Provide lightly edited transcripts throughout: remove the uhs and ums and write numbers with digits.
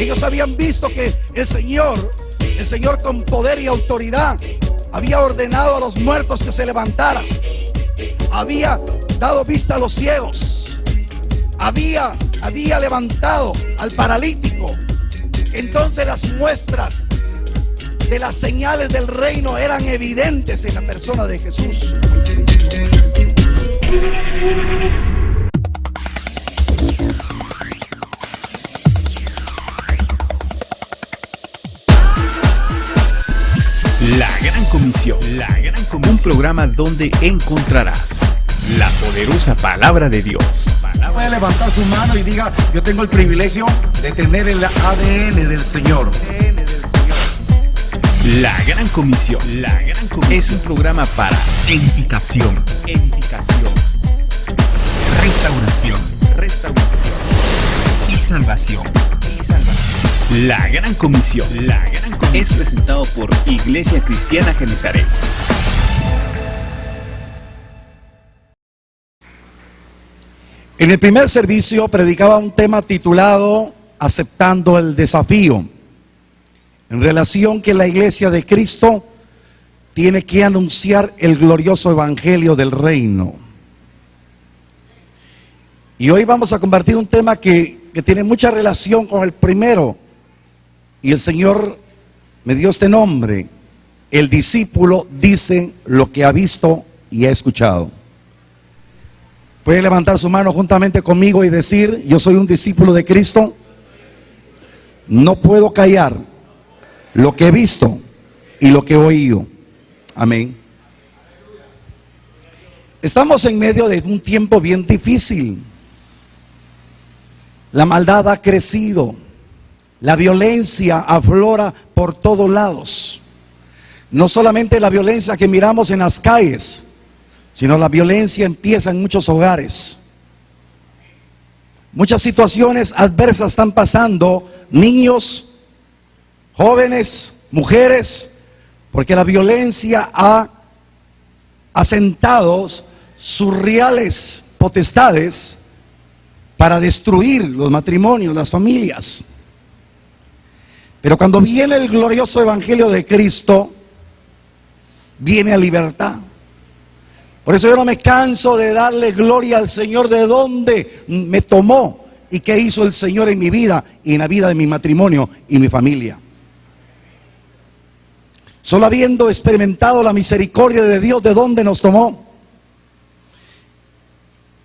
Ellos habían visto que el Señor con poder y autoridad había ordenado a los muertos que se levantaran, había dado vista a los ciegos, había levantado al paralítico. Entonces las muestras de las señales del reino eran evidentes en la persona de Jesús. La Gran Comisión. Un programa donde encontrarás la poderosa palabra de Dios. Puede levantar su mano y diga: yo tengo el privilegio de tener el ADN del Señor. La Gran Comisión. Es un programa para edificación, restauración y salvación. La Gran Comisión es presentado por Iglesia Cristiana Genezaret. En el primer servicio predicaba un tema titulado Aceptando el desafío, en relación que la iglesia de Cristo tiene que anunciar el glorioso evangelio del reino. Y hoy vamos a compartir un tema que tiene mucha relación con el primero. Y el Señor me dio este nombre: el discípulo dice lo que ha visto y ha escuchado. ¿Puede levantar su mano juntamente conmigo y decir: yo soy un discípulo de Cristo? No puedo callar lo que he visto y lo que he oído. Amén. Estamos en medio de un tiempo bien difícil. La maldad ha crecido. La violencia aflora por todos lados. No solamente la violencia que miramos en las calles, sino la violencia empieza en muchos hogares. Muchas situaciones adversas están pasando, niños, jóvenes, mujeres, porque la violencia ha asentado sus reales potestades para destruir los matrimonios, las familias. Pero cuando viene el glorioso evangelio de Cristo, viene a libertad. Por eso yo no me canso de darle gloria al Señor de dónde me tomó y qué hizo el Señor en mi vida y en la vida de mi matrimonio y mi familia. Solo habiendo experimentado la misericordia de Dios de dónde nos tomó,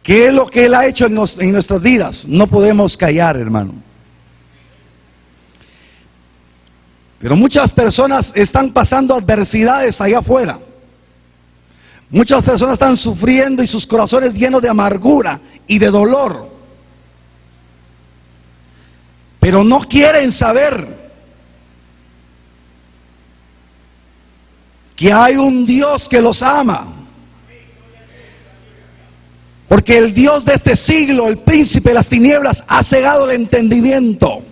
qué es lo que Él ha hecho en nuestras vidas, no podemos callar, hermano. Pero muchas personas están pasando adversidades allá afuera. Muchas personas están sufriendo y sus corazones llenos de amargura y de dolor. Pero no quieren saber que hay un Dios que los ama. Porque el Dios de este siglo, el príncipe de las tinieblas, ha cegado el entendimiento.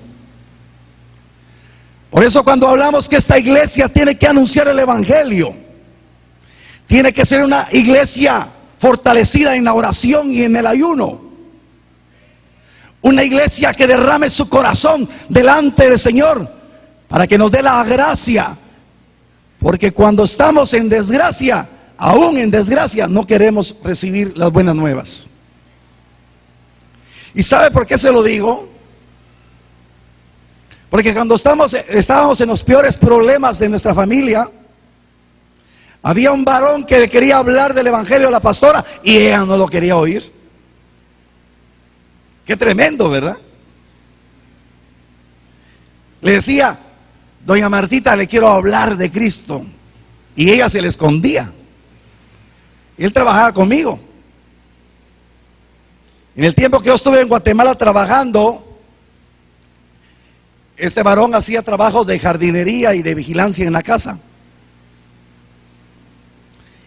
Por eso cuando hablamos que esta iglesia tiene que anunciar el evangelio, tiene que ser una iglesia fortalecida en la oración y en el ayuno. Una iglesia que derrame su corazón delante del Señor para que nos dé la gracia. Porque cuando estamos en desgracia, aún en desgracia, no queremos recibir las buenas nuevas. ¿Y sabe por qué se lo digo? Porque cuando estábamos en los peores problemas de nuestra familia, había un varón que le quería hablar del evangelio a la pastora y ella no lo quería oír. Qué tremendo, ¿verdad? Le decía: doña Martita, le quiero hablar de Cristo. Y ella se le escondía. Él trabajaba conmigo. En el tiempo que yo estuve en Guatemala trabajando, este varón hacía trabajos de jardinería y de vigilancia en la casa.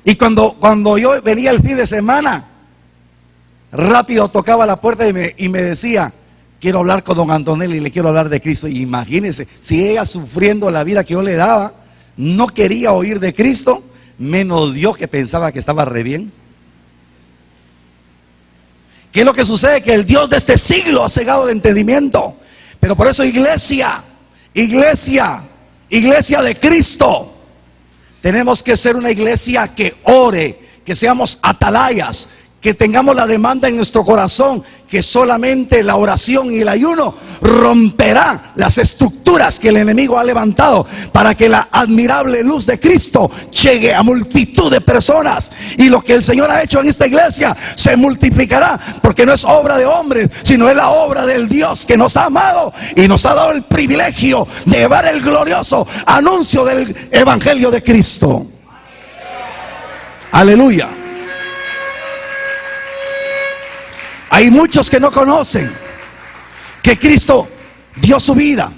Y cuando yo venía el fin de semana, rápido tocaba la puerta y me decía: quiero hablar con don Antonelli, le quiero hablar de Cristo. Y imagínense, si ella, sufriendo la vida que yo le daba, no quería oír de Cristo, menos Dios, que pensaba que estaba re bien. ¿Qué es lo que sucede? Que el Dios de este siglo ha cegado el entendimiento. Pero por eso iglesia de Cristo, tenemos que ser una iglesia que ore, que seamos atalayas, que tengamos la demanda en nuestro corazón, que solamente la oración y el ayuno romperá las estructuras que el enemigo ha levantado para que la admirable luz de Cristo llegue a multitud de personas. Y lo que el Señor ha hecho en esta iglesia se multiplicará, porque no es obra de hombres, sino es la obra del Dios que nos ha amado y nos ha dado el privilegio de llevar el glorioso anuncio del evangelio de Cristo. Aleluya. Hay muchos que no conocen que Cristo dio su vida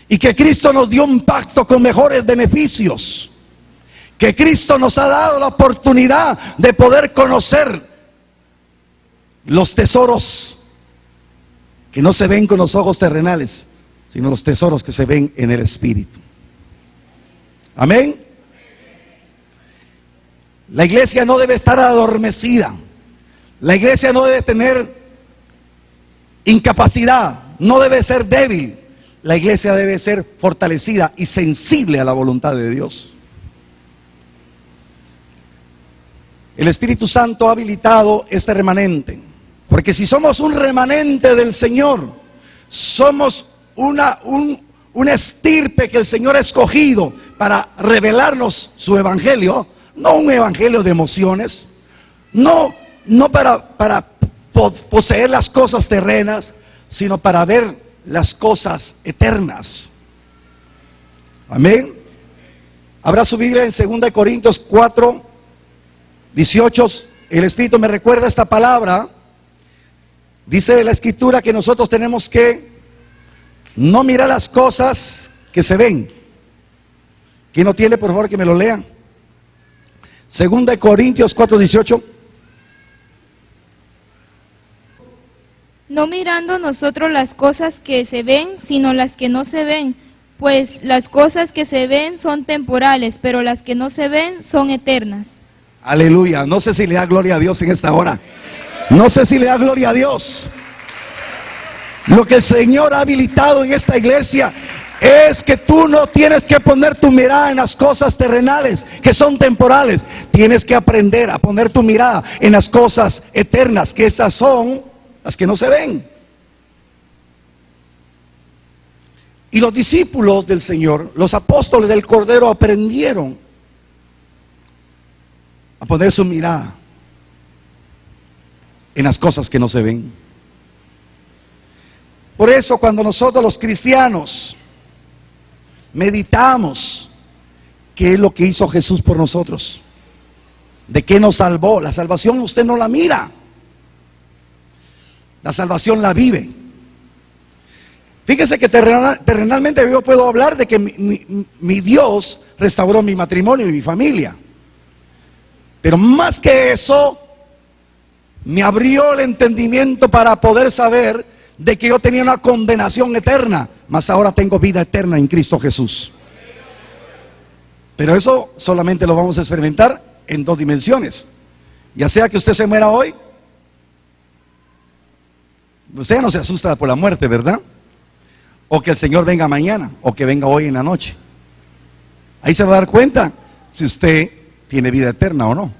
y que Cristo nos dio un pacto con mejores beneficios, que Cristo nos ha dado la oportunidad de poder conocer los tesoros que no se ven con los ojos terrenales, sino los tesoros que se ven en el Espíritu. Amén. La iglesia no debe estar adormecida. La iglesia no debe tener incapacidad, no debe ser débil. La iglesia debe ser fortalecida y sensible a la voluntad de Dios. El Espíritu Santo ha habilitado este remanente, porque si somos un remanente del Señor, somos una estirpe que el Señor ha escogido para revelarnos su evangelio, no un evangelio de emociones, no para poseer las cosas terrenas, sino para ver las cosas eternas. Amén. Habrá su Biblia en 2 Corintios 4, 18. El Espíritu me recuerda esta palabra. Dice la Escritura que nosotros tenemos que no mirar las cosas que se ven. ¿Quién no tiene, por favor, que me lo lea? 2 Corintios 4, 18. No mirando nosotros las cosas que se ven, sino las que no se ven, pues las cosas que se ven son temporales, pero las que no se ven son eternas. Aleluya. No sé si le da gloria a Dios en esta hora. No sé si le da gloria a Dios. Lo que el Señor ha habilitado en esta iglesia es que tú no tienes que poner tu mirada en las cosas terrenales que son temporales. Tienes que aprender a poner tu mirada en las cosas eternas, que esas son las que no se ven. Y los discípulos del Señor, los apóstoles del Cordero, aprendieron a poner su mirada en las cosas que no se ven. Por eso cuando nosotros los cristianos meditamos qué es lo que hizo Jesús por nosotros, de qué nos salvó, la salvación usted no la mira, la salvación la vive. Fíjese que terrenalmente yo puedo hablar de que mi Dios restauró mi matrimonio y mi familia. Pero más que eso, me abrió el entendimiento para poder saber de que yo tenía una condenación eterna, mas ahora tengo vida eterna en Cristo Jesús. Pero eso solamente lo vamos a experimentar en dos dimensiones. Ya sea que usted se muera hoy, usted no se asusta por la muerte, ¿verdad? O que el Señor venga mañana, o que venga hoy en la noche. Ahí se va a dar cuenta si usted tiene vida eterna o no.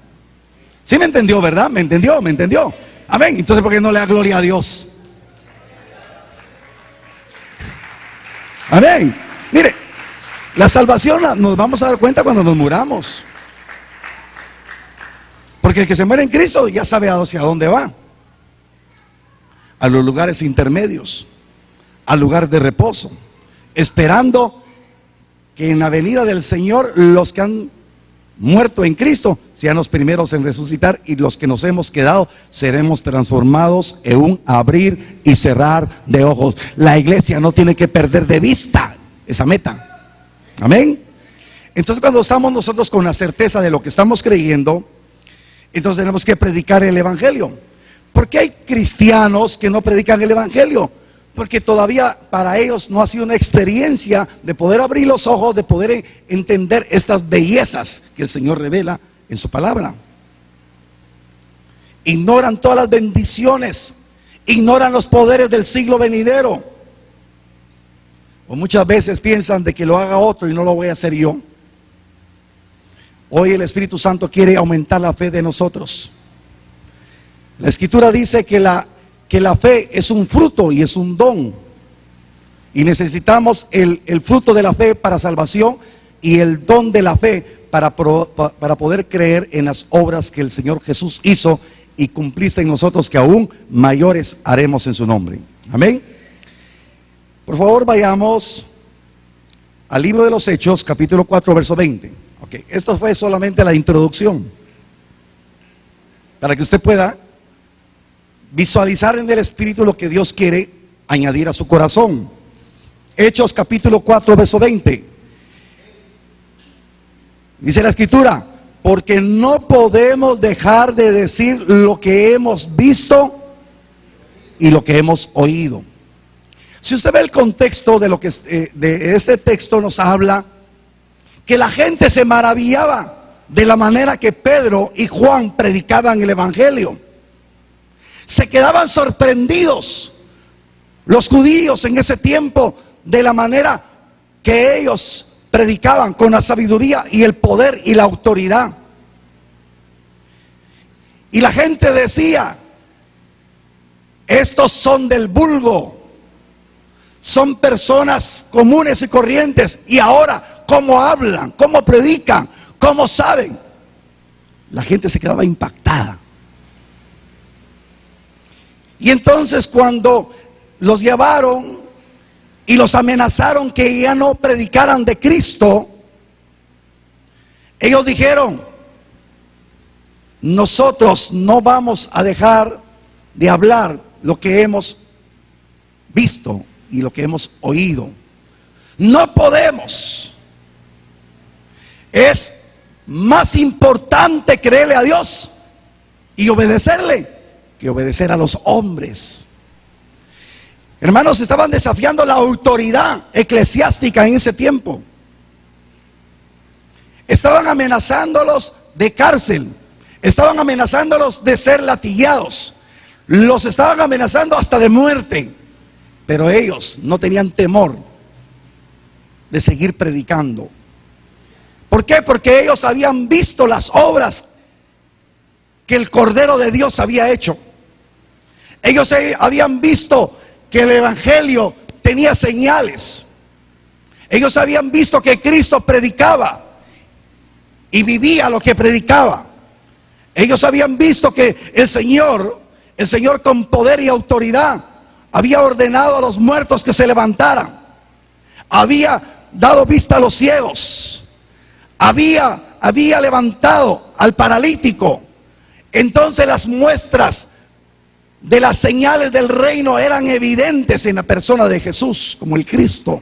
¿Sí me entendió, verdad? ¿Me entendió? ¿Me entendió? Amén. Entonces, ¿por qué no le da gloria a Dios? Amén. Mire, la salvación nos vamos a dar cuenta cuando nos muramos. Porque el que se muere en Cristo ya sabe hacia dónde va. A los lugares intermedios, al lugar de reposo, esperando que en la venida del Señor los que han muerto en Cristo sean los primeros en resucitar, y los que nos hemos quedado seremos transformados en un abrir y cerrar de ojos. La iglesia no tiene que perder de vista esa meta. Amén. Entonces, cuando estamos nosotros con la certeza de lo que estamos creyendo, entonces tenemos que predicar el evangelio. ¿Por qué hay cristianos que no predican el evangelio? Porque todavía para ellos no ha sido una experiencia de poder abrir los ojos, de poder entender estas bellezas que el Señor revela en su palabra. Ignoran todas las bendiciones, ignoran los poderes del siglo venidero, O muchas veces piensan de que lo haga otro y no lo voy a hacer yo. Hoy el Espíritu Santo quiere aumentar la fe de nosotros. La Escritura dice que la fe es un fruto y es un don. Y necesitamos el fruto de la fe para salvación y el don de la fe para poder creer en las obras que el Señor Jesús hizo y cumpliste en nosotros, que aún mayores haremos en su nombre. Amén. Por favor, vayamos al libro de los Hechos, capítulo 4, verso 20. Okay. Esto fue solamente la introducción, para que usted pueda visualizar en el Espíritu lo que Dios quiere añadir a su corazón. Hechos capítulo 4, verso 20. Dice la Escritura: porque no podemos dejar de decir lo que hemos visto y lo que hemos oído. Si usted ve el contexto de lo que de este texto, nos habla que la gente se maravillaba de la manera que Pedro y Juan predicaban el Evangelio. Se quedaban sorprendidos los judíos en ese tiempo de la manera que ellos predicaban, con la sabiduría y el poder y la autoridad. Y la gente decía: estos son del vulgo, son personas comunes y corrientes, y ahora cómo hablan, cómo predican, cómo saben. La gente se quedaba impactada. Y entonces, cuando los llevaron y los amenazaron que ya no predicaran de Cristo, ellos dijeron: nosotros no vamos a dejar de hablar lo que hemos visto y lo que hemos oído. No podemos. Es más importante creerle a Dios y obedecerle que obedecer a los hombres. Hermanos, estaban desafiando la autoridad eclesiástica en ese tiempo. Estaban amenazándolos de cárcel. Estaban amenazándolos de ser latigados. Los estaban amenazando hasta de muerte. Pero ellos no tenían temor de seguir predicando. ¿Por qué? Porque ellos habían visto las obras que el Cordero de Dios había hecho. Ellos habían visto que el Evangelio tenía señales. Ellos habían visto que Cristo predicaba y vivía lo que predicaba. Ellos habían visto que el Señor con poder y autoridad había ordenado a los muertos que se levantaran, había dado vista a los ciegos, había levantado al paralítico. Entonces las muestras de las señales del reino eran evidentes en la persona de Jesús como el Cristo.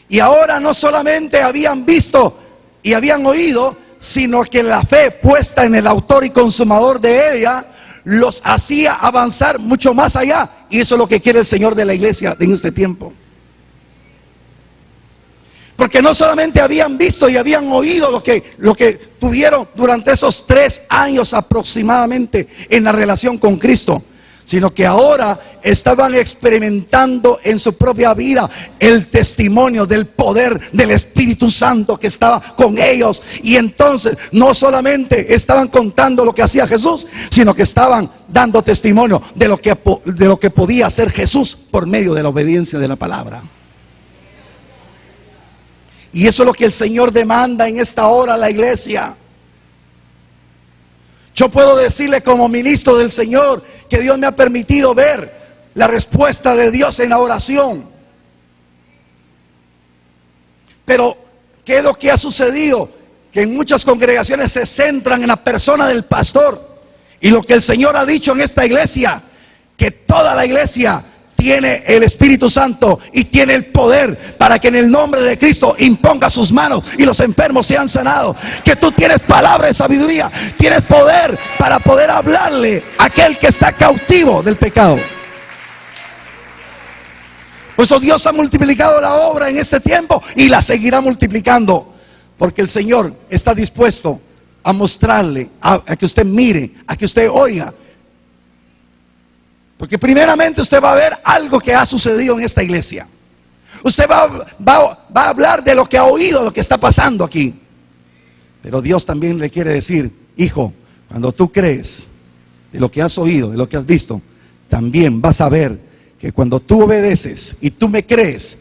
Y ahora no solamente habían visto y habían oído, sino que la fe puesta en el autor y consumador de ella los hacía avanzar mucho más allá. Y eso es lo que quiere el Señor de la iglesia en este tiempo. Porque no solamente habían visto y habían oído lo que tuvieron durante esos 3 años aproximadamente en la relación con Cristo, sino que ahora estaban experimentando en su propia vida el testimonio del poder del Espíritu Santo que estaba con ellos. Y entonces no solamente estaban contando lo que hacía Jesús, sino que estaban dando testimonio de lo que podía hacer Jesús por medio de la obediencia de la palabra. Y eso es lo que el Señor demanda en esta hora a la iglesia. Yo puedo decirle como ministro del Señor que Dios me ha permitido ver la respuesta de Dios en la oración. Pero ¿qué es lo que ha sucedido? Que en muchas congregaciones se centran en la persona del pastor. Y lo que el Señor ha dicho en esta iglesia, que toda la iglesia tiene el Espíritu Santo y tiene el poder para que en el nombre de Cristo imponga sus manos y los enfermos sean sanados. Que tú tienes palabra de sabiduría, tienes poder para poder hablarle a aquel que está cautivo del pecado. Por eso Dios ha multiplicado la obra en este tiempo y la seguirá multiplicando, porque el Señor está dispuesto a mostrarle, a que usted mire, a que usted oiga Porque primeramente usted va a ver algo que ha sucedido en esta iglesia. Usted va a hablar de lo que ha oído, lo que está pasando aquí. Pero Dios también le quiere decir: hijo, cuando tú crees de lo que has oído, de lo que has visto, también vas a ver que cuando tú obedeces y tú me crees,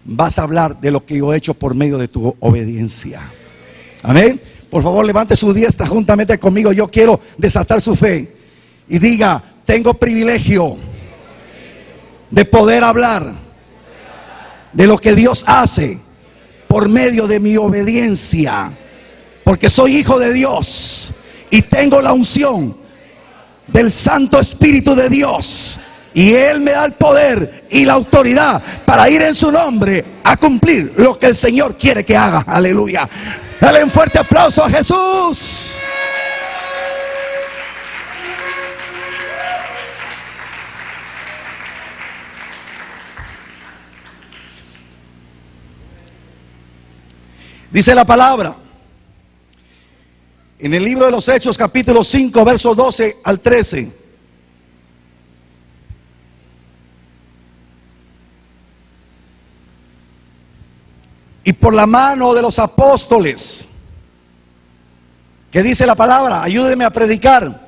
vas a hablar de lo que yo he hecho por medio de tu obediencia. Amén. Por favor, levante su diestra juntamente conmigo. Yo quiero desatar su fe y diga: tengo privilegio de poder hablar de lo que Dios hace por medio de mi obediencia, porque soy hijo de Dios y tengo la unción del Santo Espíritu de Dios, y Él me da el poder y la autoridad para ir en su nombre a cumplir lo que el Señor quiere que haga. Aleluya. Dale un fuerte aplauso a Jesús. Dice la palabra en el libro de los Hechos, capítulo 5, versos 12 al 13. Y por la mano de los apóstoles, ¿qué dice la palabra? Ayúdeme a predicar.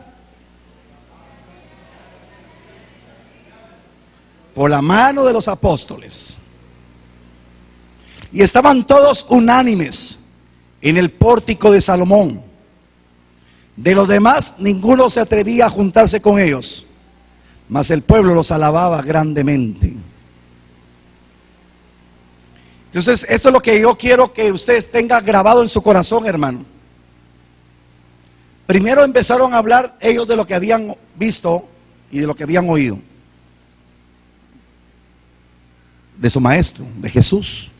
Por la mano de los apóstoles. Y estaban todos unánimes en el pórtico de Salomón. De los demás, ninguno se atrevía a juntarse con ellos, mas el pueblo los alababa grandemente. Entonces, esto es lo que yo quiero que ustedes tengan grabado en su corazón, hermano. Primero empezaron a hablar ellos de lo que habían visto y de lo que habían oído de su maestro, de Jesús.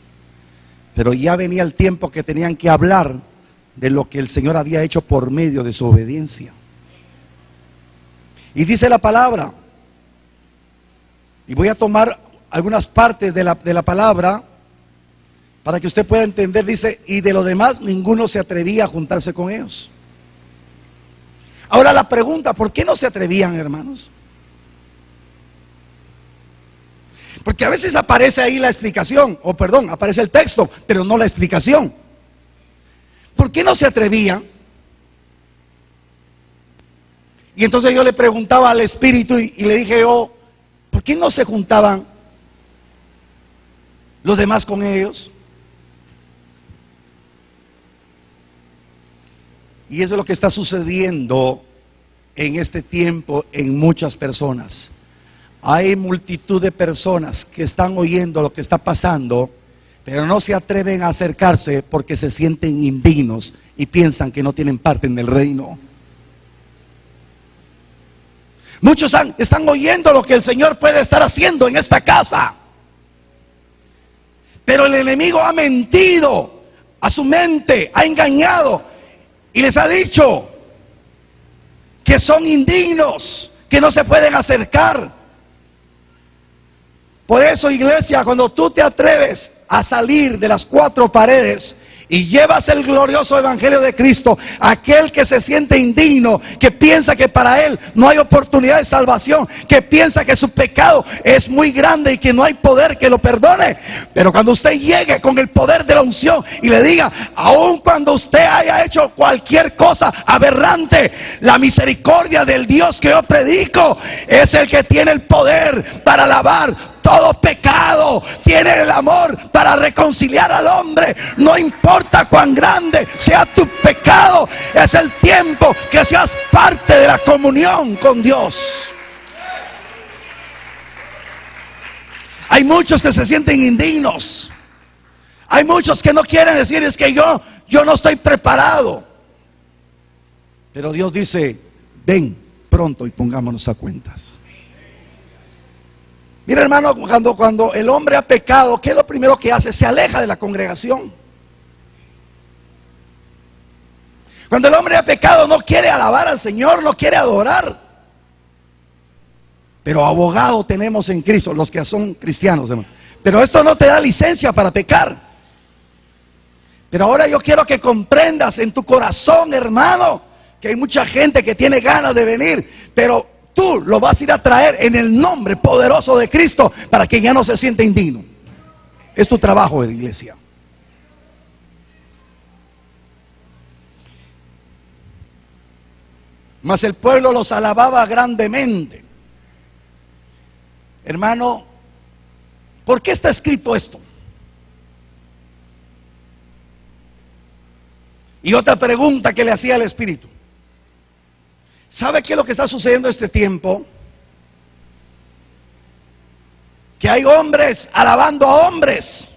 Pero ya venía el tiempo que tenían que hablar de lo que el Señor había hecho por medio de su obediencia. Y dice la palabra, y voy a tomar algunas partes de la palabra para que usted pueda entender. Dice: y de lo demás ninguno se atrevía a juntarse con ellos. Ahora la pregunta: ¿por qué no se atrevían, hermanos? Porque a veces aparece ahí la explicación, o perdón, aparece el texto, pero no la explicación. ¿Por qué no se atrevían? Y entonces yo le preguntaba al Espíritu y le dije yo: ¿por qué no se juntaban los demás con ellos? Y eso es lo que está sucediendo en este tiempo en muchas personas. Hay multitud de personas que están oyendo lo que está pasando, pero no se atreven a acercarse porque se sienten indignos y piensan que no tienen parte en el reino. Muchos están oyendo lo que el Señor puede estar haciendo en esta casa, pero el enemigo ha mentido a su mente, ha engañado y les ha dicho que son indignos, que no se pueden acercar. Por eso, iglesia, cuando tú te atreves a salir de las cuatro paredes y llevas el glorioso evangelio de Cristo, aquel que se siente indigno, que piensa que para él no hay oportunidad de salvación, que piensa que su pecado es muy grande y que no hay poder que lo perdone, pero cuando usted llegue con el poder de la unción y le diga: aun cuando usted haya hecho cualquier cosa aberrante, la misericordia del Dios que yo predico es el que tiene el poder para lavar todo pecado, tiene el amor para reconciliar al hombre. No importa cuán grande sea tu pecado, es el tiempo que seas parte de la comunión con Dios. Hay muchos que se sienten indignos. Hay muchos que no quieren decir: es que yo no estoy preparado. Pero Dios dice: ven pronto y pongámonos a cuentas. Mira, hermano, cuando el hombre ha pecado, ¿qué es lo primero que hace? Se aleja de la congregación. Cuando el hombre ha pecado, no quiere alabar al Señor, no quiere adorar. Pero abogado tenemos en Cristo, los que son cristianos, hermano. Pero esto no te da licencia para pecar. Pero ahora yo quiero que comprendas en tu corazón, hermano, que hay mucha gente que tiene ganas de venir, pero tú lo vas a ir a traer en el nombre poderoso de Cristo para que ya no se sienta indigno. Es tu trabajo, iglesia. Mas el pueblo los alababa grandemente. Hermano, ¿por qué está escrito esto? Y otra pregunta que le hacía al Espíritu. ¿Sabe qué es lo que está sucediendo en este tiempo? Que hay hombres alabando a hombres.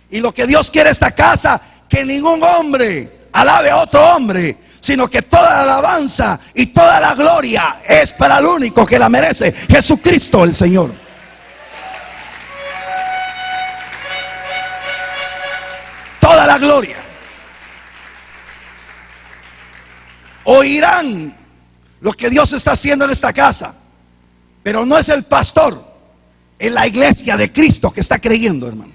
Y lo que Dios quiere esta casa, que ningún hombre alabe a otro hombre, sino que toda la alabanza y toda la gloria es para el único que la merece, Jesucristo el Señor. Toda la gloria. Oirán lo que Dios está haciendo en esta casa, pero no es el pastor, es la iglesia de Cristo que está creyendo, hermano.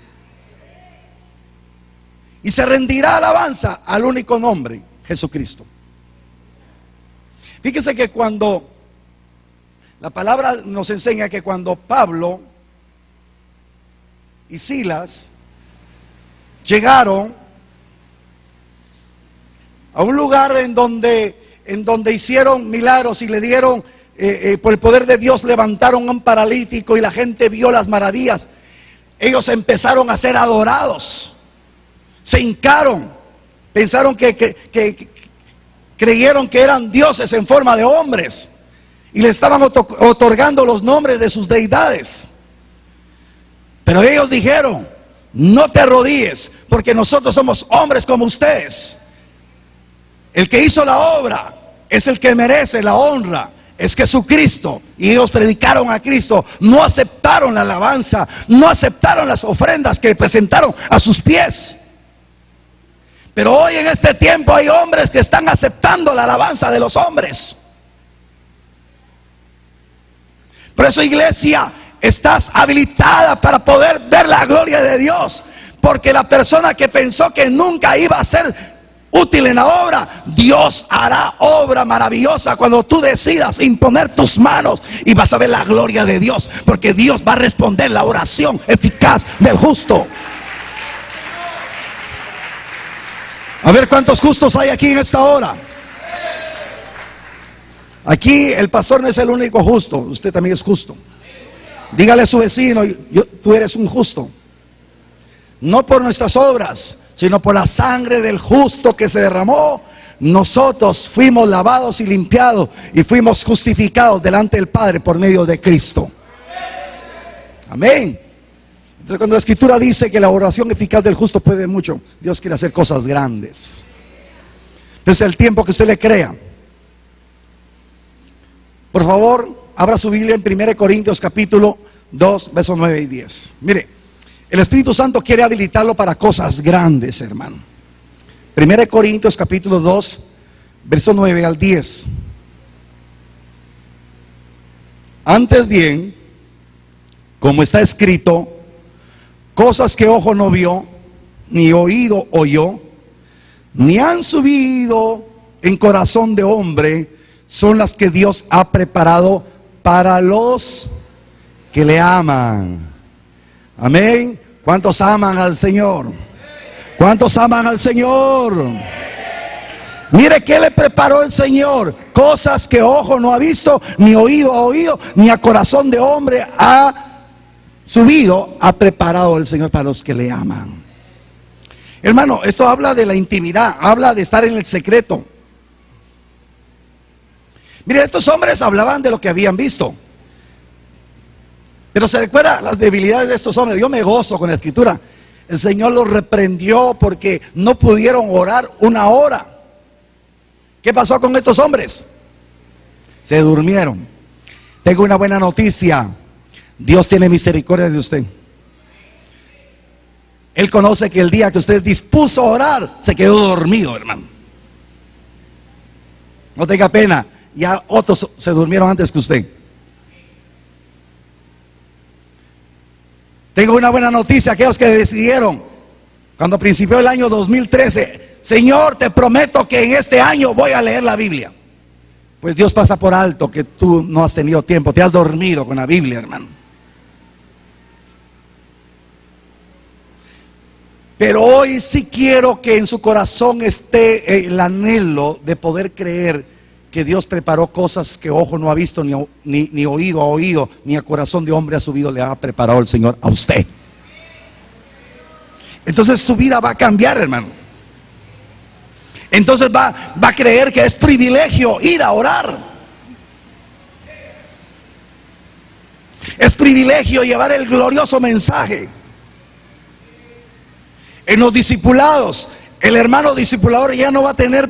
Y se rendirá alabanza al único nombre, Jesucristo. Fíjese que cuando la palabra nos enseña que cuando Pablo y Silas llegaron a un lugar en donde hicieron milagros y le dieron, por el poder de Dios levantaron a un paralítico y la gente vio las maravillas, ellos empezaron a ser adorados, se hincaron, pensaron que creyeron que eran dioses en forma de hombres y le estaban otorgando los nombres de sus deidades. Pero ellos dijeron: no te arrodilles, porque nosotros somos hombres como ustedes. El que hizo la obra es el que merece la honra, es Jesucristo. Y ellos predicaron a Cristo, no aceptaron la alabanza, no aceptaron las ofrendas que presentaron a sus pies. Pero hoy en este tiempo hay hombres que están aceptando la alabanza de los hombres. Por eso, iglesia, estás habilitada para poder ver la gloria de Dios. Porque la persona que pensó que nunca iba a ser útil en la obra, Dios hará obra maravillosa cuando tú decidas imponer tus manos, y vas a ver la gloria de Dios, porque Dios va a responder la oración eficaz del justo. A ver cuántos justos hay aquí en esta hora. Aquí el pastor no es el único justo, usted también es justo. Dígale a su vecino: tú eres un justo. No por nuestras obras, sino por la sangre del justo que se derramó, nosotros fuimos lavados y limpiados y fuimos justificados delante del Padre por medio de Cristo. Amén. Entonces, cuando la Escritura dice que la oración eficaz del justo puede mucho, Dios quiere hacer cosas grandes. Entonces, el tiempo que usted le crea. Por favor, abra su Biblia en 1 Corintios capítulo 2, versos 9 y 10. Mire, el Espíritu Santo quiere habilitarlo para cosas grandes, hermano. 1 Corintios capítulo 2, versos 9 al 10. Antes bien, como está escrito, cosas que ojo no vio, ni oído oyó, ni han subido en corazón de hombre, son las que Dios ha preparado para los que le aman. Amén. ¿Cuántos aman al Señor? ¿Cuántos aman al Señor? Mire qué le preparó el Señor. Cosas que ojo no ha visto, ni oído ha oído, ni a corazón de hombre ha subido, ha preparado el Señor para los que le aman. Hermano, esto habla de la intimidad, habla de estar en el secreto. Mire, estos hombres hablaban de lo que habían visto, pero se recuerda las debilidades de estos hombres. Yo me gozo con la Escritura. El Señor los reprendió porque no pudieron orar una hora. ¿Qué pasó con estos hombres? Se durmieron. Tengo una buena noticia: Dios tiene misericordia de usted. Él conoce que el día que usted dispuso a orar, se quedó dormido, hermano. No tenga pena, ya otros se durmieron antes que usted. Tengo una buena noticia: aquellos que decidieron, cuando principió el año 2013, Señor, te prometo que en este año voy a leer la Biblia. pues Dios pasa por alto que tú no has tenido tiempo, te has dormido con la Biblia, hermano. Pero hoy sí quiero que en su corazón esté el anhelo de poder creer que Dios preparó cosas que ojo no ha visto, ni oído ha oído, ni a corazón de hombre ha subido, le ha preparado el Señor a usted. Entonces su vida va a cambiar, hermano. Entonces va a creer que es privilegio ir a orar. Es privilegio llevar el glorioso mensaje. En los discipulados, el hermano discipulador ya no va a tener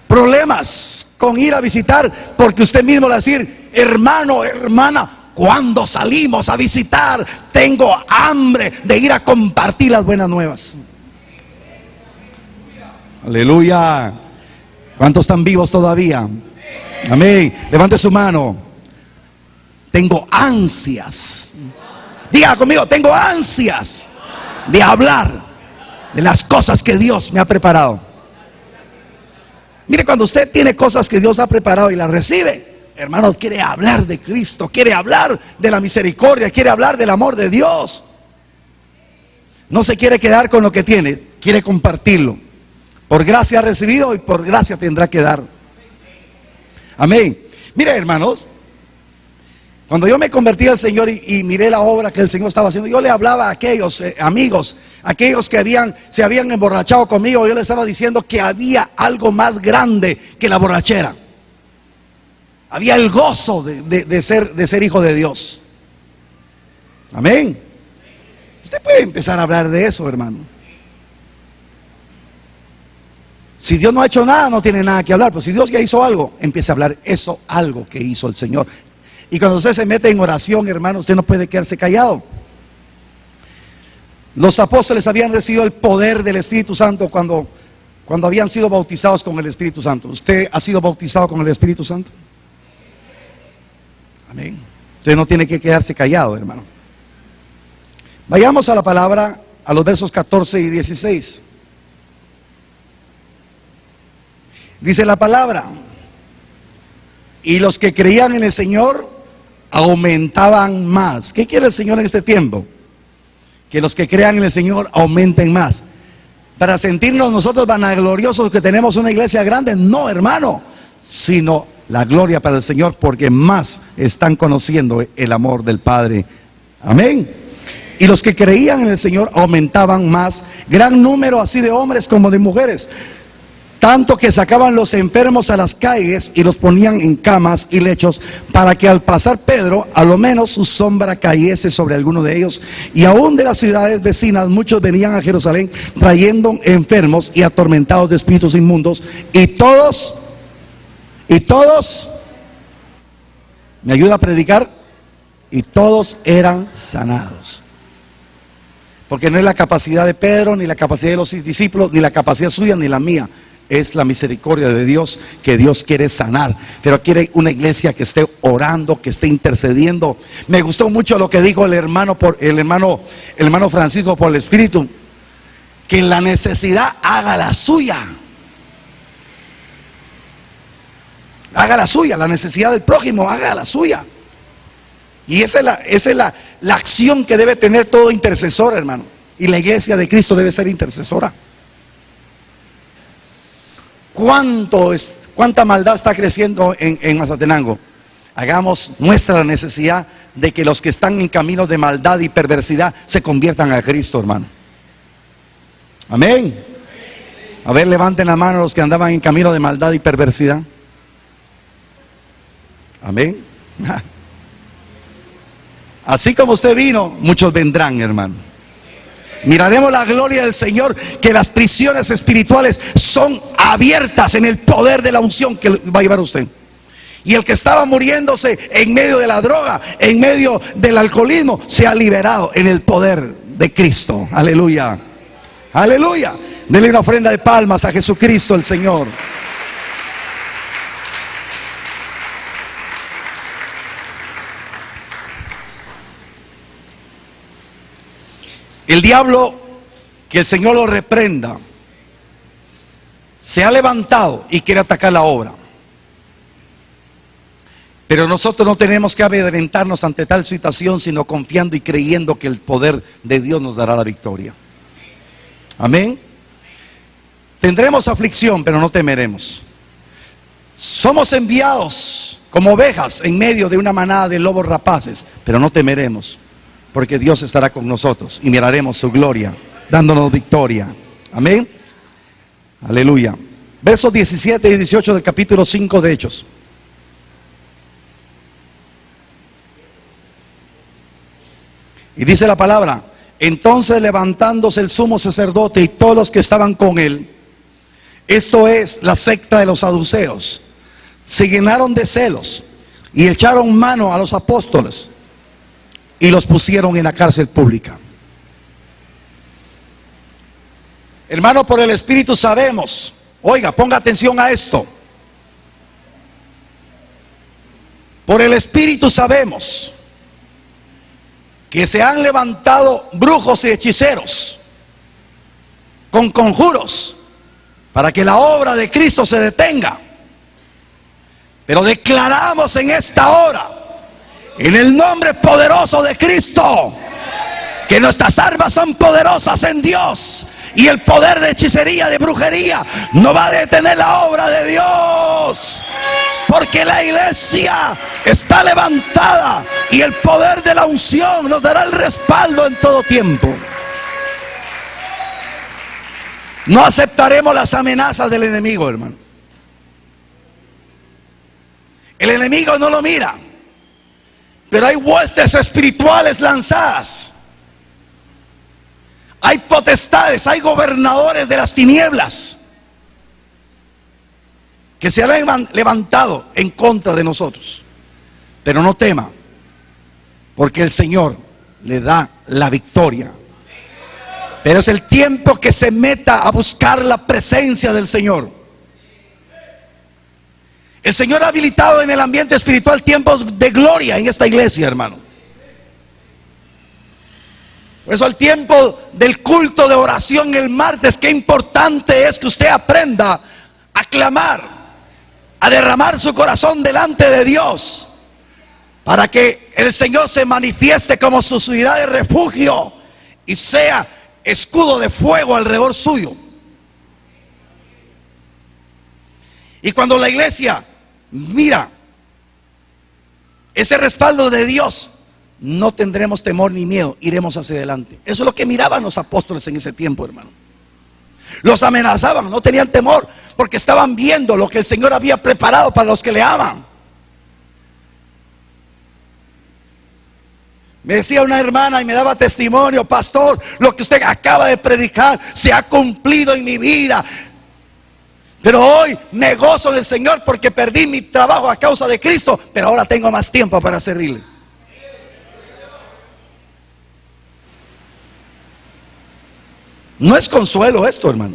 problemas con ir a visitar, porque usted mismo le va a decir: hermano, hermana, cuando salimos a visitar, tengo hambre de ir a compartir las buenas nuevas. Aleluya. ¿Cuántos están vivos todavía? Amén. Levante su mano. Tengo ansias. Diga conmigo: tengo ansias de hablar de las cosas que Dios me ha preparado. Mire, cuando usted tiene cosas que Dios ha preparado y las recibe, hermanos, quiere hablar de Cristo, quiere hablar de la misericordia, quiere hablar del amor de Dios. No se quiere quedar con lo que tiene, quiere compartirlo. Por gracia ha recibido y por gracia tendrá que dar. Amén. Mire, hermanos, cuando yo me convertí al Señor y miré la obra que el Señor estaba haciendo, yo le hablaba a aquellos amigos, aquellos que se habían emborrachado conmigo. Yo les estaba diciendo que había algo más grande que la borrachera. Había el gozo de ser hijo de Dios. Amén. Usted puede empezar a hablar de eso, hermano. Si Dios no ha hecho nada, no tiene nada que hablar. Pero si Dios ya hizo algo, empiece a hablar eso, algo que hizo el Señor. Y cuando usted se mete en oración, hermano, usted no puede quedarse callado. Los apóstoles habían recibido el poder del Espíritu Santo cuando habían sido bautizados con el Espíritu Santo. ¿Usted ha sido bautizado con el Espíritu Santo? Amén. Usted no tiene que quedarse callado, hermano. Vayamos a la palabra, a los versos 14 y 16. Dice la palabra: y los que creían en el Señor aumentaban más. ¿Qué quiere el Señor en este tiempo? Que los que crean en el Señor aumenten más. Para sentirnos nosotros vanagloriosos que tenemos una iglesia grande, no, hermano, sino la gloria para el Señor, porque más están conociendo el amor del Padre. Amén. Y los que creían en el Señor aumentaban más, gran número así de hombres como de mujeres, tanto que sacaban los enfermos a las calles y los ponían en camas y lechos, para que al pasar Pedro, a lo menos su sombra cayese sobre alguno de ellos. Y aún de las ciudades vecinas muchos venían a Jerusalén trayendo enfermos y atormentados de espíritus inmundos, y todos, ¿me ayuda a predicar? Y todos eran sanados. Porque no es la capacidad de Pedro, ni la capacidad de los discípulos, ni la capacidad suya, ni la mía. Es la misericordia de Dios, que Dios quiere sanar. Pero quiere una iglesia que esté orando, que esté intercediendo. Me gustó mucho lo que dijo el hermano Francisco por el Espíritu: que la necesidad haga la suya. Haga la suya, la necesidad del prójimo, haga la suya. Y esa es la acción que debe tener todo intercesor, hermano. Y la iglesia de Cristo debe ser intercesora. ¿Cuánta maldad está creciendo en Mazatenango? Hagamos nuestra la necesidad de que los que están en caminos de maldad y perversidad se conviertan a Cristo, hermano. Amén. A ver, levanten la mano los que andaban en camino de maldad y perversidad. Amén. Así como usted vino, muchos vendrán, hermano. Miraremos la gloria del Señor, que las prisiones espirituales son abiertas en el poder de la unción que va a llevar usted. Y el que estaba muriéndose en medio de la droga, en medio del alcoholismo, se ha liberado en el poder de Cristo. Aleluya. Aleluya. Denle una ofrenda de palmas a Jesucristo el Señor. El diablo, que el Señor lo reprenda, se ha levantado y quiere atacar la obra. Pero nosotros no tenemos que amedrentarnos ante tal situación, sino confiando y creyendo que el poder de Dios nos dará la victoria. Amén. Tendremos aflicción, pero no temeremos. Somos enviados como ovejas en medio de una manada de lobos rapaces, pero no temeremos, porque Dios estará con nosotros y miraremos su gloria, dándonos victoria. Amén. Aleluya. Versos 17 y 18 del capítulo 5 de Hechos. Y dice la palabra: entonces levantándose el sumo sacerdote y todos los que estaban con él, esto es la secta de los saduceos, se llenaron de celos y echaron mano a los apóstoles y los pusieron en la cárcel pública. Hermano, por el Espíritu sabemos, oiga, ponga atención a esto. Por el Espíritu sabemos que se han levantado brujos y hechiceros con conjuros para que la obra de Cristo se detenga. Pero declaramos en esta hora, en el nombre poderoso de Cristo, que nuestras armas son poderosas en Dios, y el poder de hechicería, de brujería, no va a detener la obra de Dios, porque la iglesia está levantada y el poder de la unción nos dará el respaldo en todo tiempo. No aceptaremos las amenazas del enemigo, hermano. El enemigo no lo mira, pero hay huestes espirituales lanzadas. Hay potestades, hay gobernadores de las tinieblas que se han levantado en contra de nosotros. Pero no tema, porque el Señor le da la victoria. Pero es el tiempo que se meta a buscar la presencia del Señor. El Señor ha habilitado en el ambiente espiritual tiempos de gloria en esta iglesia, hermano. Por eso el tiempo del culto de oración el martes, qué importante es que usted aprenda a clamar, a derramar su corazón delante de Dios, para que el Señor se manifieste como su ciudad de refugio y sea escudo de fuego alrededor suyo. Y cuando la iglesia mira ese respaldo de Dios, no tendremos temor ni miedo, iremos hacia adelante. Eso es lo que miraban los apóstoles en ese tiempo, hermano. Los amenazaban, no tenían temor, porque estaban viendo lo que el Señor había preparado para los que le aman. Me decía una hermana y me daba testimonio: pastor, lo que usted acaba de predicar se ha cumplido en mi vida. Pero hoy me gozo del Señor porque perdí mi trabajo a causa de Cristo, pero ahora tengo más tiempo para servirle. No es consuelo esto, hermano,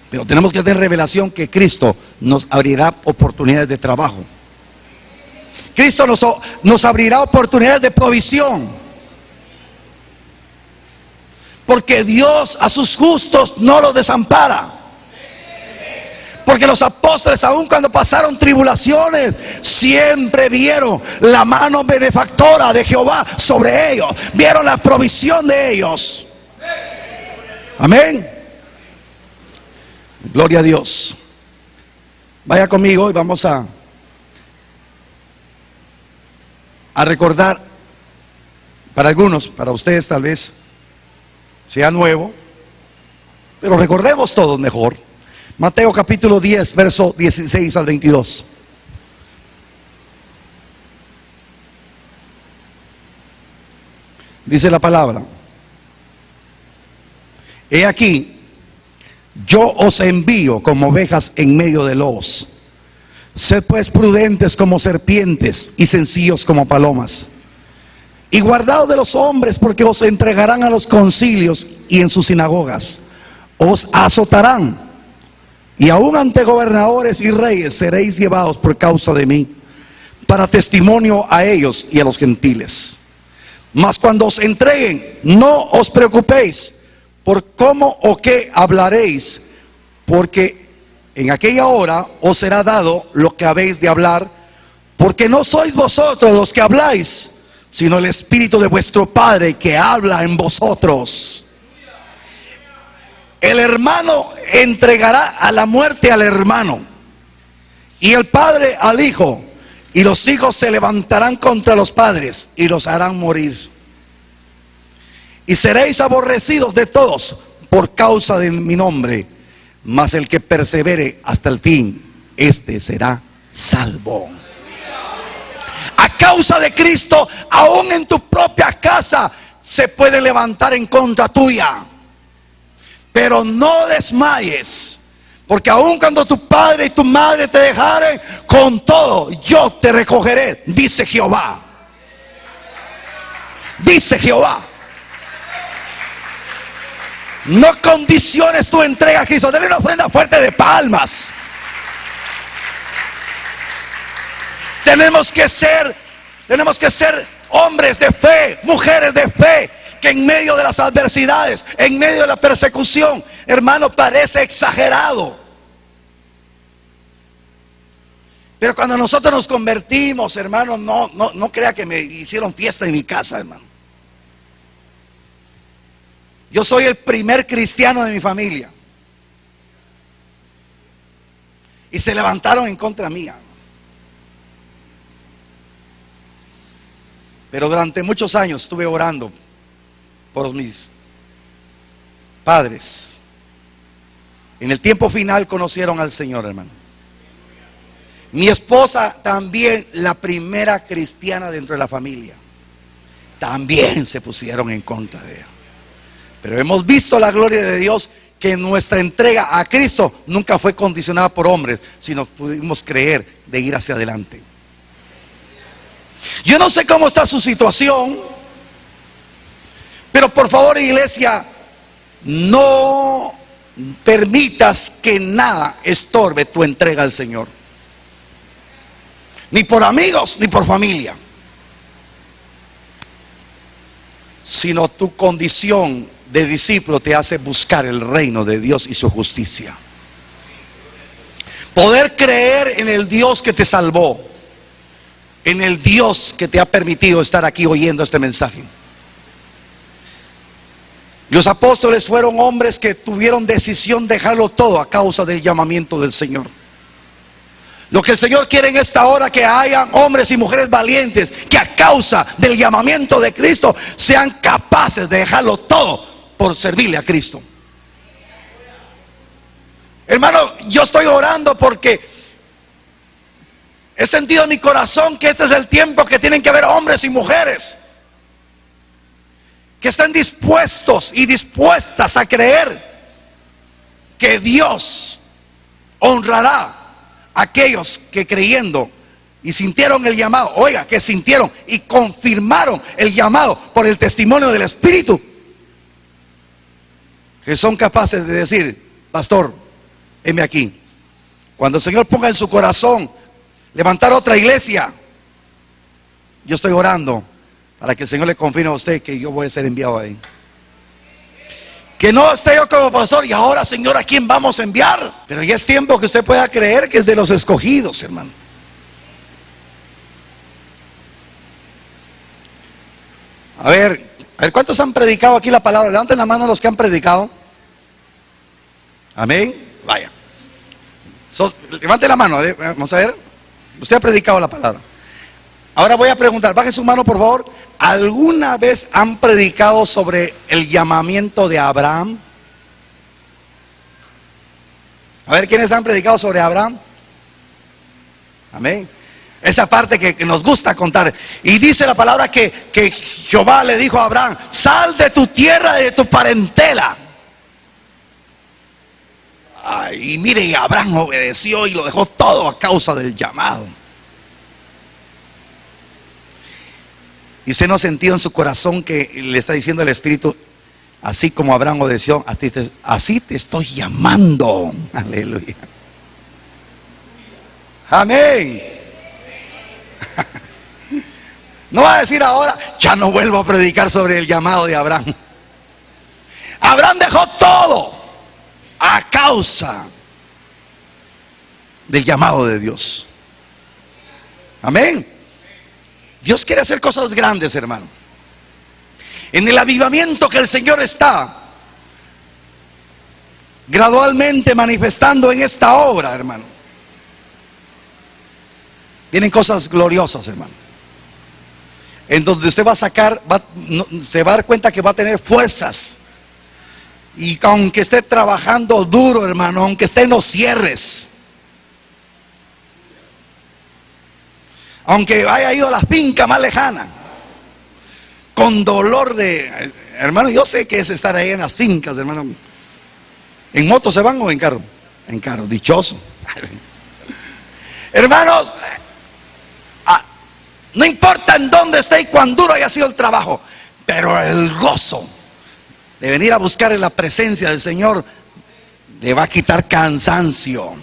pero tenemos que tener revelación que Cristo nos abrirá oportunidades de trabajo. Cristo nos abrirá oportunidades de provisión, porque Dios a sus justos no los desampara. Porque los apóstoles, aun cuando pasaron tribulaciones, siempre vieron la mano benefactora de Jehová sobre ellos, vieron la provisión de ellos. Amén. Gloria a Dios. Vaya conmigo y vamos a recordar, para algunos, para ustedes tal vez sea nuevo, pero recordemos todos mejor. Mateo capítulo 10, verso 16 al 22. Dice la palabra: he aquí, yo os envío como ovejas en medio de lobos. Sed pues prudentes como serpientes y sencillos como palomas. Y guardaos de los hombres, porque os entregarán a los concilios y en sus sinagogas os azotarán. Y aún ante gobernadores y reyes seréis llevados por causa de mí, para testimonio a ellos y a los gentiles. Mas cuando os entreguen, no os preocupéis por cómo o qué hablaréis, porque en aquella hora os será dado lo que habéis de hablar, Porque no sois vosotros los que habláis, sino el Espíritu de vuestro Padre que habla en vosotros. El hermano entregará a la muerte al hermano, y el padre al hijo, y los hijos se levantarán contra los padres y los harán morir. Y seréis aborrecidos de todos por causa de mi nombre, mas el que persevere hasta el fin, este será salvo. A causa de Cristo, aún en tu propia casa se puede levantar en contra tuya. Pero no desmayes, porque aun cuando tu padre y tu madre te dejaren, con todo yo te recogeré, dice Jehová. Dice Jehová. No condiciones tu entrega a Cristo. Dale una ofrenda fuerte de palmas. Tenemos que ser hombres de fe, mujeres de fe, que en medio de las adversidades, en medio de la persecución, hermano, parece exagerado. Pero cuando nosotros nos convertimos, hermano, no crea que me hicieron fiesta en mi casa, hermano. Yo soy el primer cristiano de mi familia. Y se levantaron en contra mía. Pero durante muchos años estuve orando por mis padres. En el tiempo final conocieron al Señor, hermano. Mi esposa también, la primera cristiana dentro de la familia, también se pusieron en contra de ella. Pero hemos visto la gloria de Dios, que nuestra entrega a Cristo nunca fue condicionada por hombres, sino pudimos creer de ir hacia adelante. Yo no sé cómo está su situación, pero por favor, iglesia, no permitas que nada estorbe tu entrega al Señor. Ni por amigos, ni por familia. Sino tu condición de discípulo te hace buscar el reino de Dios y su justicia. Poder creer en el Dios que te salvó, en el Dios que te ha permitido estar aquí oyendo este mensaje. Los apóstoles fueron hombres que tuvieron decisión de dejarlo todo a causa del llamamiento del Señor. Lo que el Señor quiere en esta hora, que hayan hombres y mujeres valientes que a causa del llamamiento de Cristo sean capaces de dejarlo todo por servirle a Cristo. Hermano, yo estoy orando porque he sentido en mi corazón que este es el tiempo que tienen que haber hombres y mujeres que estén dispuestos y dispuestas a creer que Dios honrará a aquellos que creyendo y sintieron el llamado, oiga, que sintieron y confirmaron el llamado por el testimonio del Espíritu, que son capaces de decir: pastor, heme aquí. Cuando el Señor ponga en su corazón levantar otra iglesia, yo estoy orando para que el Señor le confirme a usted que yo voy a ser enviado ahí. Que no esté yo como pastor y ahora, Señor, ¿a quién vamos a enviar? Pero ya es tiempo que usted pueda creer que es de los escogidos, hermano. A ver, ¿cuántos han predicado aquí la palabra? Levanten la mano los que han predicado. Amén. Vaya. Levante la mano, vamos a ver. Usted ha predicado la palabra. Ahora voy a preguntar, baje su mano por favor. ¿Alguna vez han predicado sobre el llamamiento de Abraham? A ver, ¿quiénes han predicado sobre Abraham? Amén. Esa parte que nos gusta contar. Y dice la palabra que Jehová le dijo a Abraham: sal de tu tierra y de tu parentela. Ay, y mire, Abraham obedeció y lo dejó todo a causa del llamado. Y usted no ha sentido en su corazón que le está diciendo el Espíritu: así como Abraham obedeció, así te estoy llamando. Aleluya. Amén. No va a decir ahora: ya no vuelvo a predicar sobre el llamado de Abraham. Abraham dejó todo a causa del llamado de Dios. Amén. Dios quiere hacer cosas grandes, hermano. En el avivamiento que el Señor está gradualmente manifestando en esta obra, hermano, vienen cosas gloriosas, hermano, en donde usted va a sacar, se va a dar cuenta que va a tener fuerzas. Y aunque esté trabajando duro, hermano, aunque esté en los cierres, aunque haya ido a la finca más lejana, con dolor de... Hermano, yo sé que es estar ahí en las fincas, hermano. ¿En moto se van o en carro? En carro, dichoso. Hermanos, no importa en dónde esté y cuán duro haya sido el trabajo, pero el gozo de venir a buscar en la presencia del Señor le va a quitar cansancio.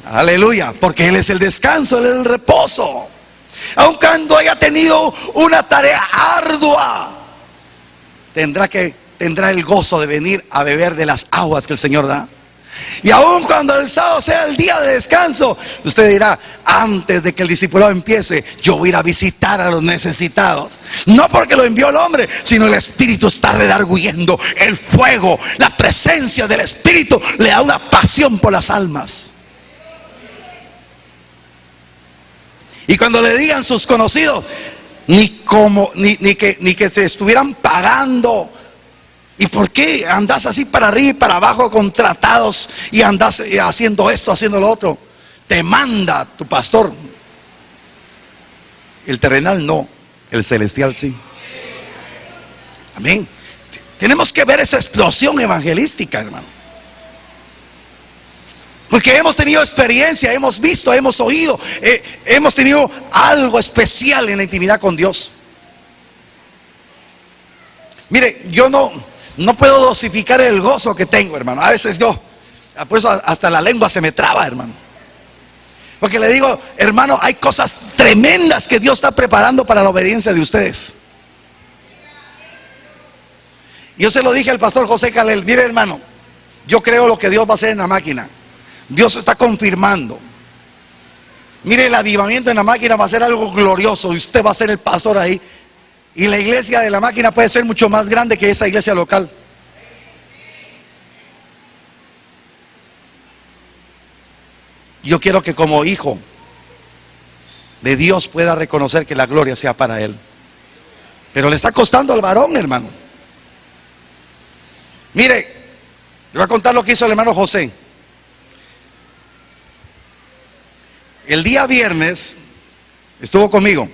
Aleluya, porque Él es el descanso, Él es el reposo. Aun cuando haya tenido una tarea ardua, tendrá el gozo de venir a beber de las aguas que el Señor da. Y aun cuando el sábado sea el día de descanso, usted dirá: antes de que el discipulado empiece, yo voy a ir a visitar a los necesitados. No porque lo envió el hombre, sino el Espíritu está redarguyendo. El fuego, la presencia del Espíritu le da una pasión por las almas. Y cuando le digan sus conocidos, ni que te estuvieran pagando. ¿Y por qué andas así para arriba y para abajo contratados y andas haciendo esto, haciendo lo otro? Te manda tu pastor. El terrenal no, el celestial sí. Amén. Tenemos que ver esa explosión evangelística, hermano. Porque hemos tenido experiencia, hemos visto, hemos oído, hemos tenido algo especial en la intimidad con Dios. Mire, yo no puedo dosificar el gozo que tengo, hermano. A veces por eso hasta la lengua se me traba, hermano. Porque le digo: hermano, hay cosas tremendas que Dios está preparando para la obediencia de ustedes. Yo se lo dije al pastor José Calel: mire, hermano, yo creo lo que Dios va a hacer en la máquina. Dios está confirmando. Mire, el avivamiento en la máquina va a ser algo glorioso. Y usted va a ser el pastor ahí. Y la iglesia de la máquina puede ser mucho más grande que esta iglesia local. Yo quiero que como hijo de Dios pueda reconocer que la gloria sea para Él. Pero le está costando al varón, hermano. Mire, le voy a contar lo que hizo el hermano José. El día viernes estuvo conmigo.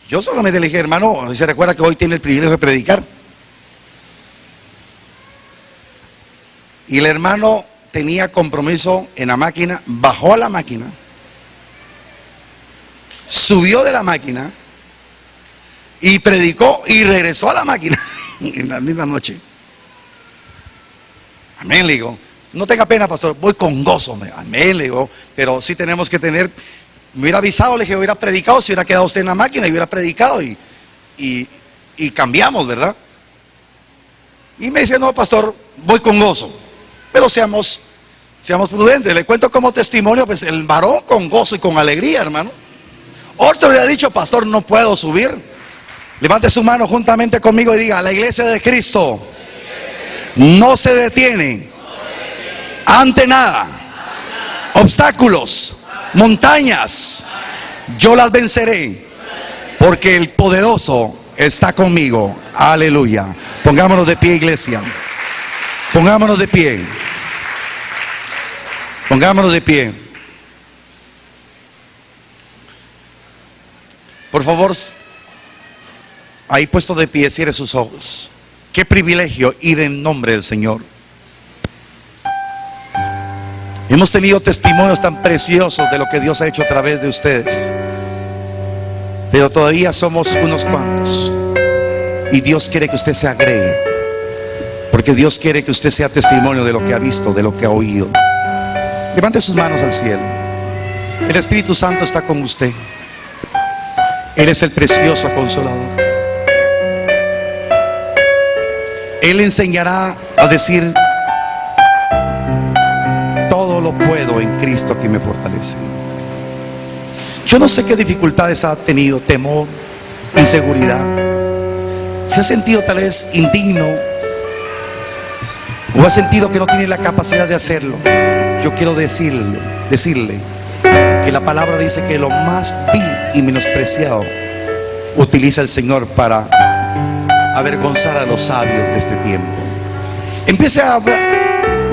Yo solamente le dije: hermano, ¿se recuerda que hoy tiene el privilegio de predicar? Y el hermano tenía compromiso en la máquina, bajó a la máquina, subió de la máquina y predicó y regresó a la máquina en la misma noche. Amén, le digo. No tenga pena, pastor, voy con gozo. Amén, le digo. Pero sí tenemos que tener... Me hubiera avisado, le dije, hubiera predicado, si hubiera quedado usted en la máquina y hubiera predicado y cambiamos, ¿verdad? Y me dice: no, pastor, voy con gozo. Pero seamos prudentes. Le cuento como testimonio, pues el varón con gozo y con alegría, hermano. Otro le ha dicho: pastor, no puedo subir. Levante su mano juntamente conmigo y diga: la iglesia de Cristo no se detiene ante nada. Obstáculos, montañas, yo las venceré, porque el poderoso está conmigo. Aleluya. Pongámonos de pie, iglesia. Pongámonos de pie. Pongámonos de pie. Por favor, ahí puesto de pie, cierre sus ojos. Qué privilegio ir en nombre del Señor. Hemos tenido testimonios tan preciosos de lo que Dios ha hecho a través de ustedes, pero todavía somos unos cuantos. Y Dios quiere que usted se agregue, porque Dios quiere que usted sea testimonio de lo que ha visto, de lo que ha oído. Levante sus manos al cielo. El Espíritu Santo está con usted. Él es el precioso Consolador. Él enseñará a decir: todo lo puedo en Cristo que me fortalece. Yo no sé qué dificultades ha tenido, temor, inseguridad. Se ha sentido tal vez indigno o ha sentido que no tiene la capacidad de hacerlo. Yo quiero decirle que la palabra dice que lo más vil y menospreciado utiliza el Señor para avergonzar a los sabios de este tiempo. Empiece a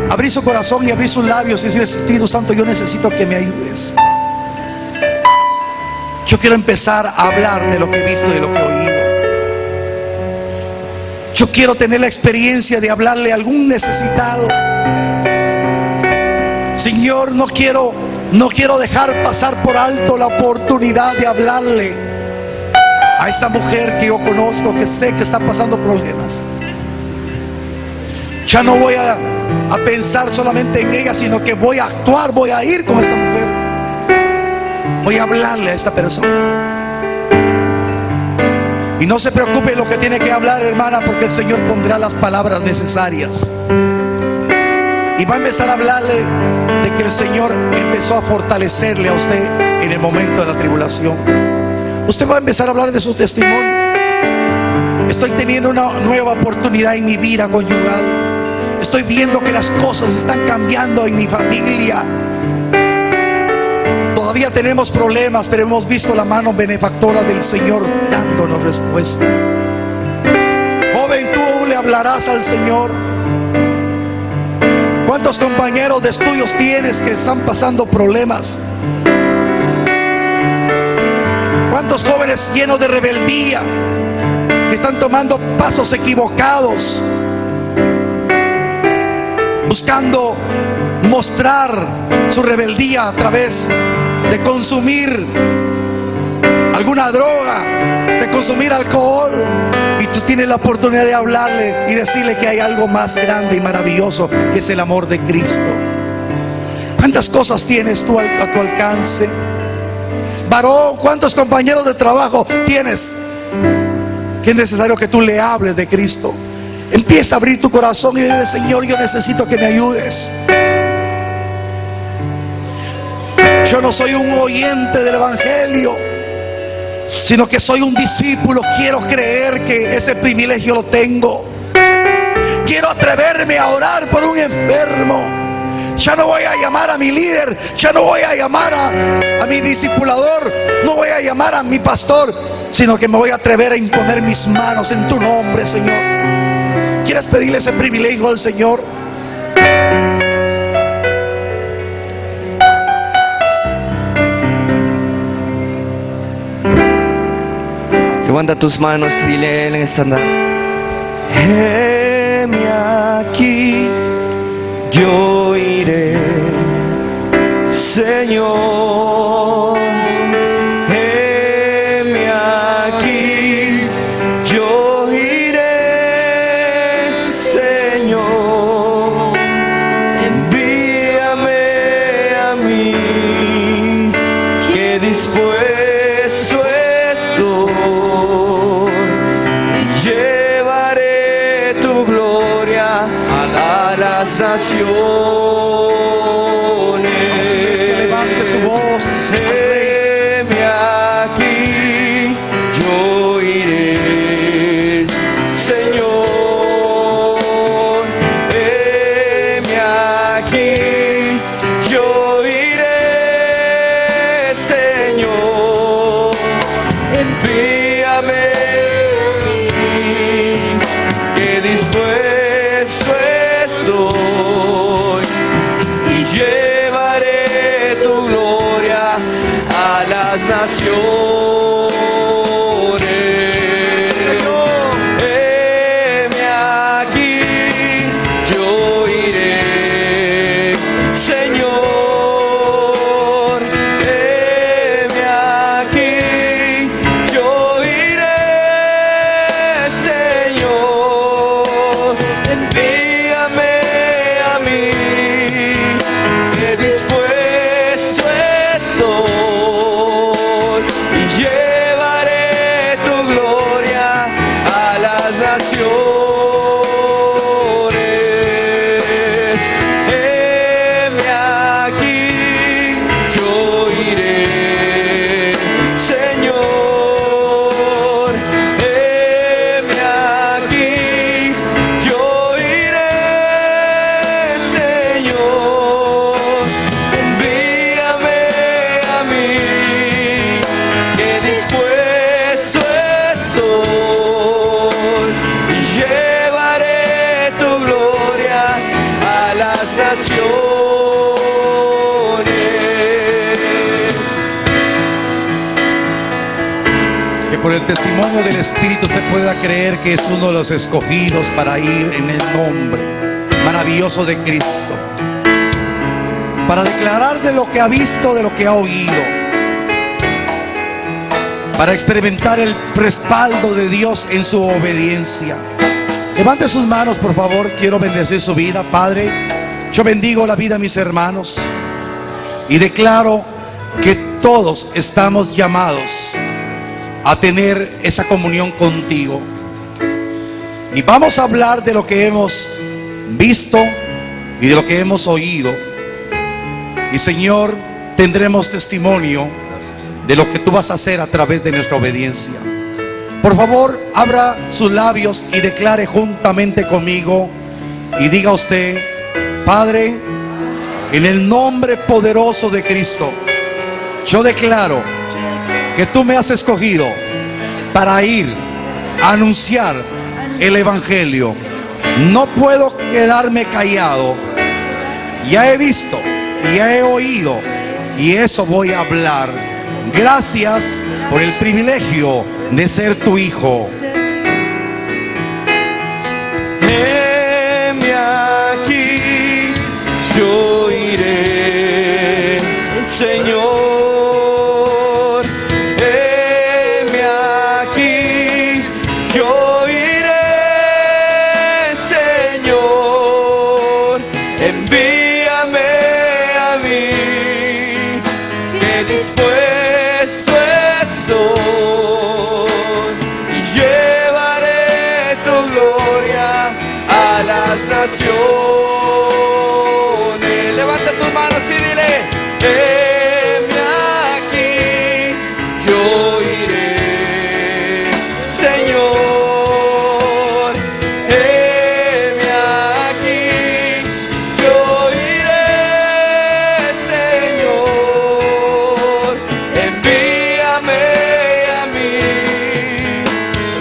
abrir su corazón y abrir sus labios y decir: Espíritu Santo, yo necesito que me ayudes. Yo quiero empezar a hablar de lo que he visto y de lo que he oído. Yo quiero tener la experiencia de hablarle a algún necesitado. Señor, no quiero dejar pasar por alto la oportunidad de hablarle a esta mujer que yo conozco, que sé que está pasando problemas. Ya no voy a pensar solamente en ella, sino que voy a actuar, voy a ir con esta mujer. Voy a hablarle a esta persona. Y no se preocupe lo que tiene que hablar, hermana, porque el Señor pondrá las palabras necesarias. Y va a empezar a hablarle de que el Señor empezó a fortalecerle a usted en el momento de la tribulación. Usted va a empezar a hablar de su testimonio. Estoy teniendo una nueva oportunidad en mi vida conyugal. Estoy viendo que las cosas están cambiando en mi familia. Todavía tenemos problemas, pero hemos visto la mano benefactora del Señor dándonos respuesta. Joven, tú le hablarás al Señor. ¿Cuántos compañeros de estudios tienes que están pasando problemas? ¿Cuántos jóvenes llenos de rebeldía que están tomando pasos equivocados, buscando mostrar su rebeldía a través de consumir alguna droga, de consumir alcohol? Y tú tienes la oportunidad de hablarle y decirle que hay algo más grande y maravilloso, que es el amor de Cristo. ¿Cuántas cosas tienes tú a tu alcance? Varón, ¿cuántos compañeros de trabajo tienes que es necesario que tú le hables de Cristo? Empieza a abrir tu corazón y dile: Señor, yo necesito que me ayudes. Yo no soy un oyente del Evangelio, sino que soy un discípulo. Quiero creer que ese privilegio lo tengo. Quiero atreverme a orar por un enfermo. Ya no voy a llamar a mi líder, ya no voy a llamar a mi discipulador, no voy a llamar a mi pastor, sino que me voy a atrever a imponer mis manos en tu nombre, Señor. ¿Quieres pedirle ese privilegio al Señor? Levanta tus manos y dile en esta noche: heme aquí, yo iré, Señor. Heme aquí, yo iré, Señor. Envíame a mí, que dispuesto estoy. Llevaré tu gloria a las naciones. Iglesia, levante su voz. Heme aquí, yo iré, Señor. Heme aquí, yo iré, Señor. Envíame a mí, que dispuesto estoy, y llevaré tu gloria a las naciones. Heme aquí, yo iré, Señor. Heme aquí, yo por el testimonio del Espíritu usted pueda creer que es uno de los escogidos para ir en el nombre maravilloso de Cristo, para declarar de lo que ha visto, de lo que ha oído, para experimentar el respaldo de Dios en su obediencia. Levante sus manos, por favor. Quiero bendecir su vida. Padre, yo bendigo la vida de mis hermanos y declaro que todos estamos llamados a tener esa comunión contigo. Y vamos a hablar de lo que hemos visto y de lo que hemos oído. Y Señor, tendremos testimonio de lo que tú vas a hacer a través de nuestra obediencia. Por favor, abra sus labios y declare juntamente conmigo y diga usted: Padre, en el nombre poderoso de Cristo, yo declaro que tú me has escogido para ir a anunciar el Evangelio. No puedo quedarme callado. Ya he visto y ya he oído, y eso voy a hablar. Gracias por el privilegio de ser tu hijo. Heme aquí, yo iré, Señor. Heme aquí, yo iré, Señor. Envíame a mí, que dispuesto estoy, y llevaré tu gloria a las naciones. Levanta tus manos y dile: heme aquí, yo iré, Señor. Heme aquí, yo iré, Señor. Envíame a mí,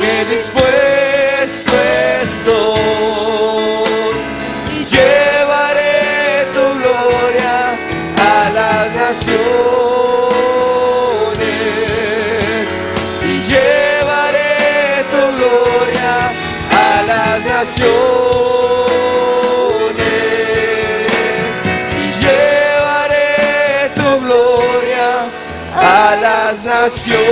que dispuesto estoy, y llevaré tu gloria a las naciones, y llevaré tu gloria a las naciones, y llevaré tu gloria a las naciones.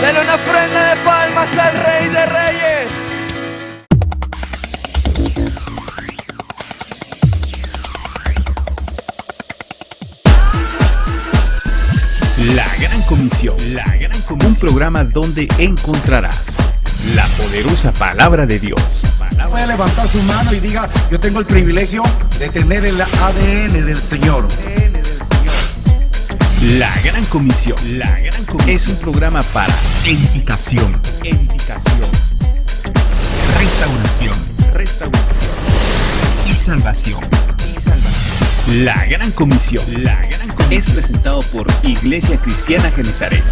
Dale una ofrenda de palmas al Rey de Reyes. La Gran Comisión. Un programa donde encontrarás la poderosa palabra de Dios. Puede levantar su mano y diga: yo tengo el privilegio de tener el ADN del Señor. La Gran Comisión. Es un programa para edificación, restauración y salvación. La Gran Comisión es presentado por Iglesia Cristiana Genesaret.